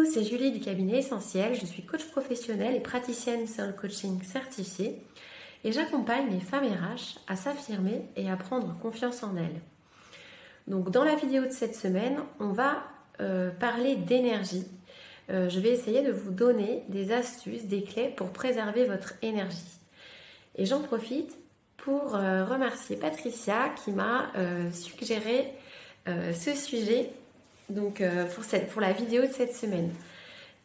Coucou, c'est Julie du cabinet Essentiel. Je suis coach professionnelle et praticienne Soul Coaching certifiée et j'accompagne les femmes RH à s'affirmer et à prendre confiance en elles. Donc dans la vidéo de cette semaine, on va parler d'énergie. Je vais essayer de vous donner des astuces, des clés pour préserver votre énergie. Et j'en profite pour remercier Patricia qui m'a suggéré ce sujet donc, pour la vidéo de cette semaine.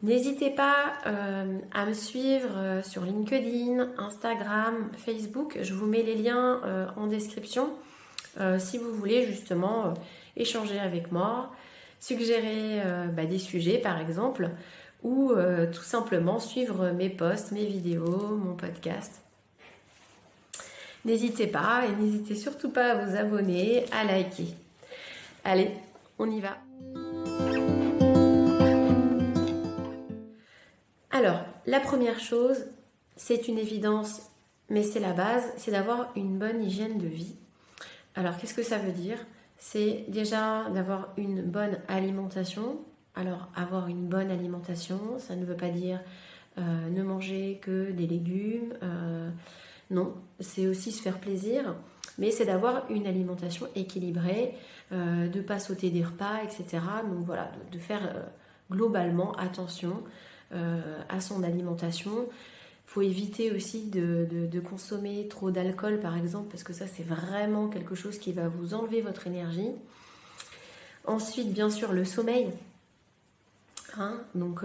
N'hésitez pas à me suivre sur LinkedIn, Instagram, Facebook. Je vous mets les liens en description si vous voulez justement échanger avec moi, suggérer des sujets par exemple, ou tout simplement suivre mes posts, mes vidéos, mon podcast. N'hésitez pas et n'hésitez surtout pas à vous abonner, à liker. Allez, on y va. Alors, la première chose, c'est une évidence, mais c'est la base, c'est d'avoir une bonne hygiène de vie. Alors, qu'est-ce que ça veut dire? C'est déjà d'avoir une bonne alimentation. Alors, avoir une bonne alimentation, ça ne veut pas dire ne manger que des légumes. Non, c'est aussi se faire plaisir, mais c'est d'avoir une alimentation équilibrée, de ne pas sauter des repas, etc. Donc voilà, de faire globalement attention à son alimentation. Il faut éviter aussi de consommer trop d'alcool par exemple, parce que ça c'est vraiment quelque chose qui va vous enlever votre énergie. Ensuite, bien sûr, le sommeil. Donc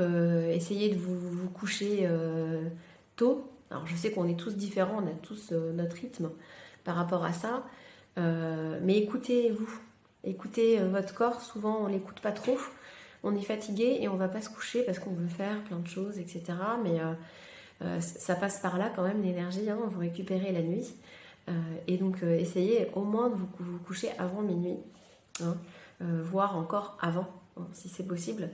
essayez de vous coucher tôt. Alors je sais qu'on est tous différents, on a tous notre rythme par rapport à ça, mais écoutez-vous, écoutez votre corps. Souvent on l'écoute pas trop, on est fatigué et on va pas se coucher parce qu'on veut faire plein de choses, etc. Mais ça passe par là quand même l'énergie, vous récupérez la nuit, et donc essayez au moins de vous coucher avant minuit, voire encore avant, si c'est possible.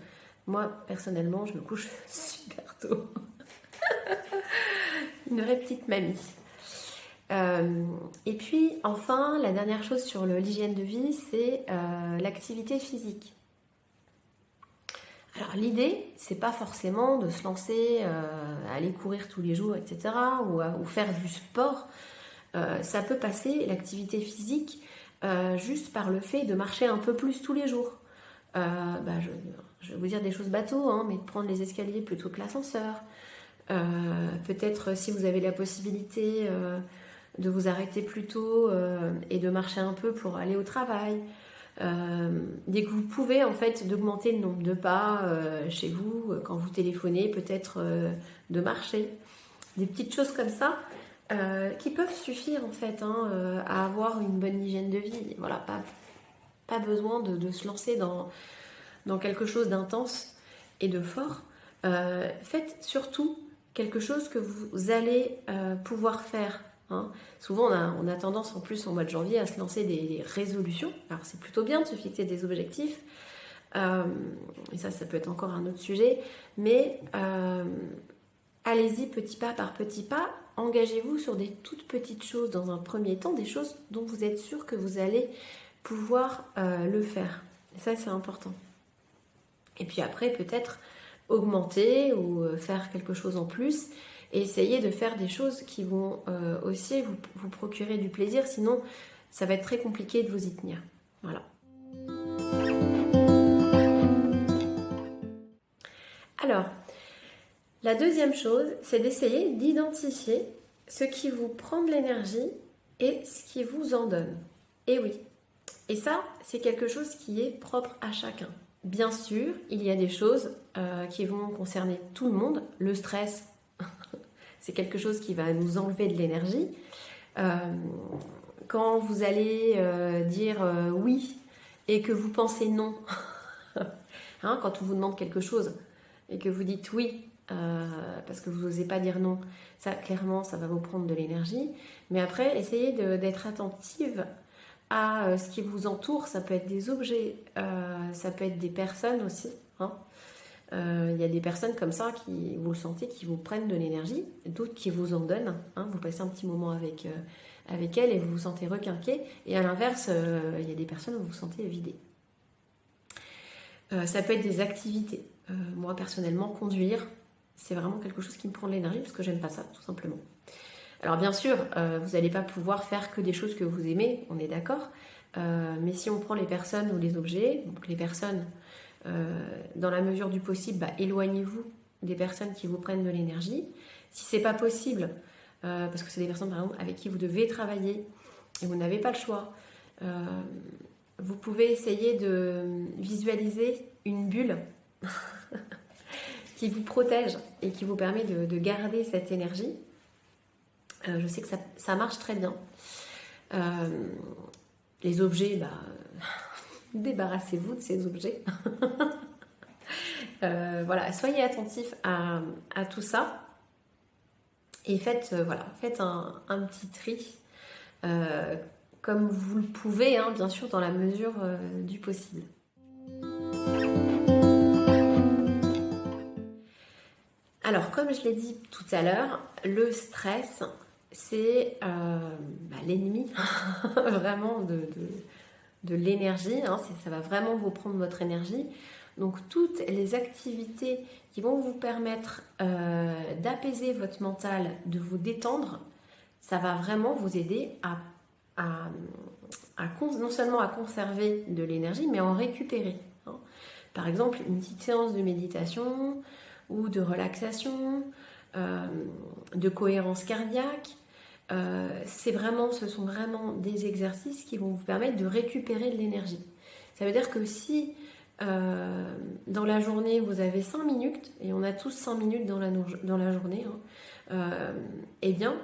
Moi personnellement je me couche super tôt. Une vraie petite mamie. Et puis enfin, la dernière chose sur l'hygiène de vie, c'est l'activité physique. Alors l'idée, c'est pas forcément de se lancer à aller courir tous les jours, etc. ou faire du sport. Ça peut passer, l'activité physique, juste par le fait de marcher un peu plus tous les jours. Je vais vous dire des choses bateaux, mais de prendre les escaliers plutôt que l'ascenseur. Peut-être si vous avez la possibilité de vous arrêter plus tôt et de marcher un peu pour aller au travail. Dès que vous pouvez, en fait, d'augmenter le nombre de pas chez vous, quand vous téléphonez, peut-être de marcher. Des petites choses comme ça qui peuvent suffire en fait à avoir une bonne hygiène de vie. Voilà, pas besoin de se lancer dans quelque chose d'intense et de fort. Faites surtout quelque chose que vous allez pouvoir faire. Souvent on a tendance en plus au mois de janvier à se lancer des résolutions. Alors c'est plutôt bien de se fixer des objectifs, et ça peut être encore un autre sujet, mais allez-y petit pas par petit pas. Engagez-vous sur des toutes petites choses dans un premier temps, des choses dont vous êtes sûr que vous allez pouvoir le faire. Et ça c'est important. Et puis après peut-être augmenter ou faire quelque chose en plus et essayer de faire des choses qui vont aussi vous procurer du plaisir, sinon ça va être très compliqué de vous y tenir. Voilà. Alors, la deuxième chose, c'est d'essayer d'identifier ce qui vous prend de l'énergie et ce qui vous en donne. Et oui, et ça, c'est quelque chose qui est propre à chacun. Bien sûr, il y a des choses qui vont concerner tout le monde. Le stress, c'est quelque chose qui va nous enlever de l'énergie. Quand vous allez dire oui et que vous pensez non, quand on vous demande quelque chose et que vous dites oui parce que vous n'osez pas dire non, ça clairement, ça va vous prendre de l'énergie. Mais après, essayez d'être attentive à ce qui vous entoure. Ça peut être des objets, ça peut être des personnes aussi. Il y a des personnes comme ça qui, vous le sentez, qui vous prennent de l'énergie, d'autres qui vous en donnent. Vous passez un petit moment avec elles et vous vous sentez requinqué. Et à l'inverse, il y a des personnes où vous vous sentez vidé. Ça peut être des activités. Moi personnellement, conduire, c'est vraiment quelque chose qui me prend de l'énergie parce que j'aime pas ça, tout simplement. Alors bien sûr, vous n'allez pas pouvoir faire que des choses que vous aimez, on est d'accord. Mais si on prend les personnes ou les objets, donc les personnes, dans la mesure du possible, éloignez-vous des personnes qui vous prennent de l'énergie. Si c'est pas possible, parce que c'est des personnes par exemple avec qui vous devez travailler et vous n'avez pas le choix, vous pouvez essayer de visualiser une bulle qui vous protège et qui vous permet de garder cette énergie. Je sais que ça marche très bien. Les objets, débarrassez-vous de ces objets. Voilà, soyez attentifs à tout ça et faites un petit tri comme vous le pouvez, hein, bien sûr, dans la mesure du possible. Alors, comme je l'ai dit tout à l'heure, le stress, c'est l'ennemi vraiment de l'énergie, hein, ça va vraiment vous prendre votre énergie. Donc toutes les activités qui vont vous permettre d'apaiser votre mental, de vous détendre, ça va vraiment vous aider non seulement à conserver de l'énergie, mais à en récupérer. Hein. Par exemple, une petite séance de méditation ou de relaxation, de cohérence cardiaque, ce sont vraiment des exercices qui vont vous permettre de récupérer de l'énergie. Ça veut dire que si dans la journée vous avez 5 minutes, et on a tous 5 minutes dans la journée, eh bien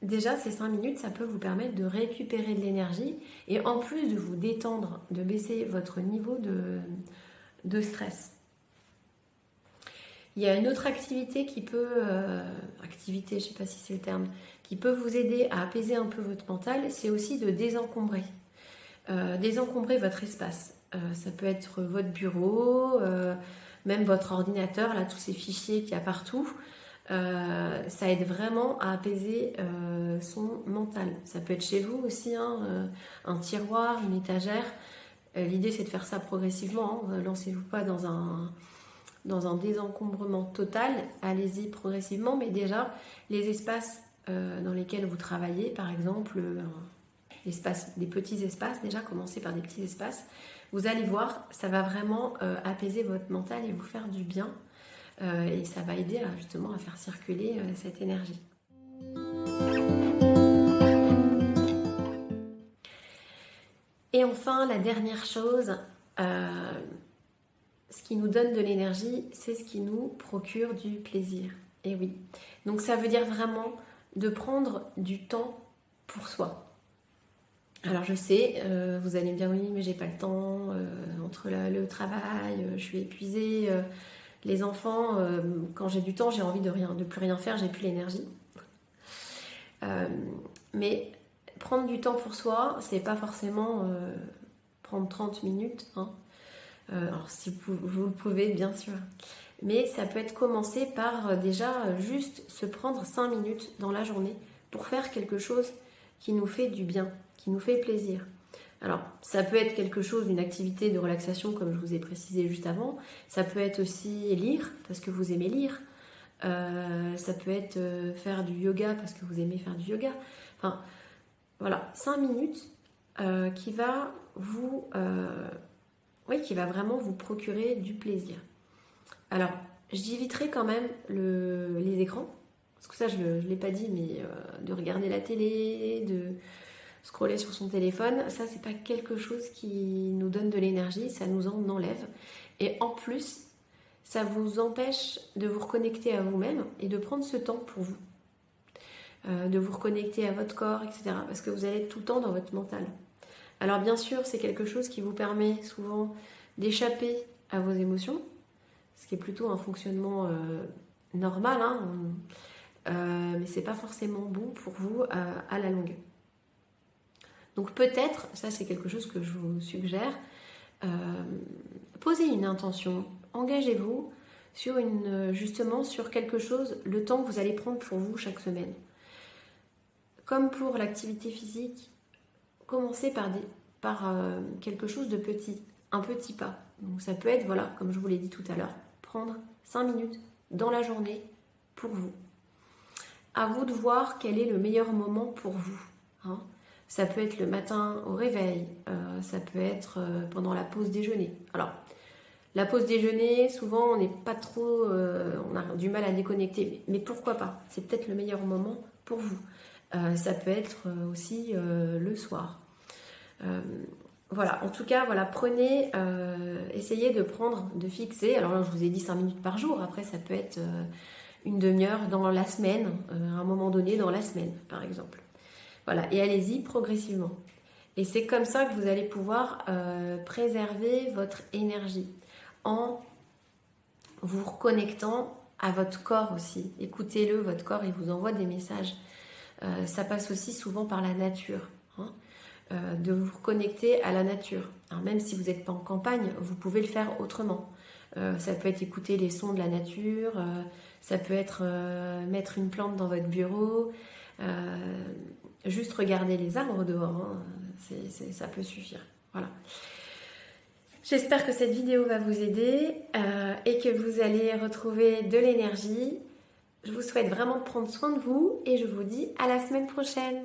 déjà ces 5 minutes ça peut vous permettre de récupérer de l'énergie et en plus de vous détendre, de baisser votre niveau de stress. Il y a une autre activité qui peut, je ne sais pas si c'est le terme, qui peut vous aider à apaiser un peu votre mental, c'est aussi de désencombrer. Désencombrer votre espace. Ça peut être votre bureau, même votre ordinateur, là, tous ces fichiers qu'il y a partout. Ça aide vraiment à apaiser son mental. Ça peut être chez vous aussi, hein, un tiroir, une étagère. L'idée, c'est de faire ça progressivement. Hein. Lancez-vous pas dans un désencombrement total, allez-y progressivement, mais déjà les espaces dans lesquels vous travaillez, par exemple des petits espaces, déjà commencez par des petits espaces, vous allez voir, ça va vraiment apaiser votre mental et vous faire du bien et ça va aider justement à faire circuler cette énergie. Et enfin, la dernière chose, ce qui nous donne de l'énergie, c'est ce qui nous procure du plaisir. Et oui. Donc ça veut dire vraiment de prendre du temps pour soi. Alors je sais, vous allez me dire oui, mais j'ai pas le temps, entre le travail, je suis épuisée, les enfants, quand j'ai du temps, j'ai envie de plus rien faire, j'ai plus l'énergie. Mais prendre du temps pour soi, c'est pas forcément prendre 30 minutes, hein. Alors si vous le pouvez bien sûr, mais ça peut être commencé par déjà juste se prendre 5 minutes dans la journée pour faire quelque chose qui nous fait du bien, qui nous fait plaisir. Alors ça peut être quelque chose, une activité de relaxation comme je vous ai précisé juste avant, ça peut être aussi lire parce que vous aimez lire, ça peut être faire du yoga parce que vous aimez faire du yoga, enfin voilà, 5 minutes qui va vraiment vous procurer du plaisir. Alors, j'éviterai quand même les écrans, parce que ça, je ne l'ai pas dit, mais de regarder la télé, de scroller sur son téléphone, ça, c'est pas quelque chose qui nous donne de l'énergie, ça nous en enlève. Et en plus, ça vous empêche de vous reconnecter à vous-même et de prendre ce temps pour vous. De vous reconnecter à votre corps, etc. Parce que vous allez être tout le temps dans votre mental. Alors bien sûr, c'est quelque chose qui vous permet souvent d'échapper à vos émotions, ce qui est plutôt un fonctionnement normal, hein, mais c'est pas forcément bon pour vous à la longue. Donc peut-être, ça c'est quelque chose que je vous suggère, posez une intention, engagez-vous justement sur quelque chose, le temps que vous allez prendre pour vous chaque semaine. Comme pour l'activité physique, commencez par quelque chose de petit, un petit pas. Donc ça peut être, voilà, comme je vous l'ai dit tout à l'heure, prendre 5 minutes dans la journée pour vous. À vous de voir quel est le meilleur moment pour vous. Hein. Ça peut être le matin au réveil, ça peut être pendant la pause déjeuner. Alors, la pause déjeuner, souvent on n'est pas trop, on a du mal à déconnecter, mais pourquoi pas? C'est peut-être le meilleur moment pour vous. Ça peut être aussi le soir. Voilà, en tout cas, voilà, prenez, essayez de prendre, de fixer. Alors là, je vous ai dit 5 minutes par jour. Après, ça peut être une demi-heure dans la semaine, à un moment donné dans la semaine, par exemple. Voilà, et allez-y progressivement. Et c'est comme ça que vous allez pouvoir préserver votre énergie en vous reconnectant à votre corps aussi. Écoutez-le, votre corps, il vous envoie des messages. Ça passe aussi souvent par la nature, hein, de vous reconnecter à la nature. Alors même si vous n'êtes pas en campagne, vous pouvez le faire autrement. Ça peut être écouter les sons de la nature, ça peut être mettre une plante dans votre bureau, juste regarder les arbres dehors, hein, ça peut suffire. Voilà. J'espère que cette vidéo va vous aider et que vous allez retrouver de l'énergie. Je vous souhaite vraiment de prendre soin de vous et je vous dis à la semaine prochaine.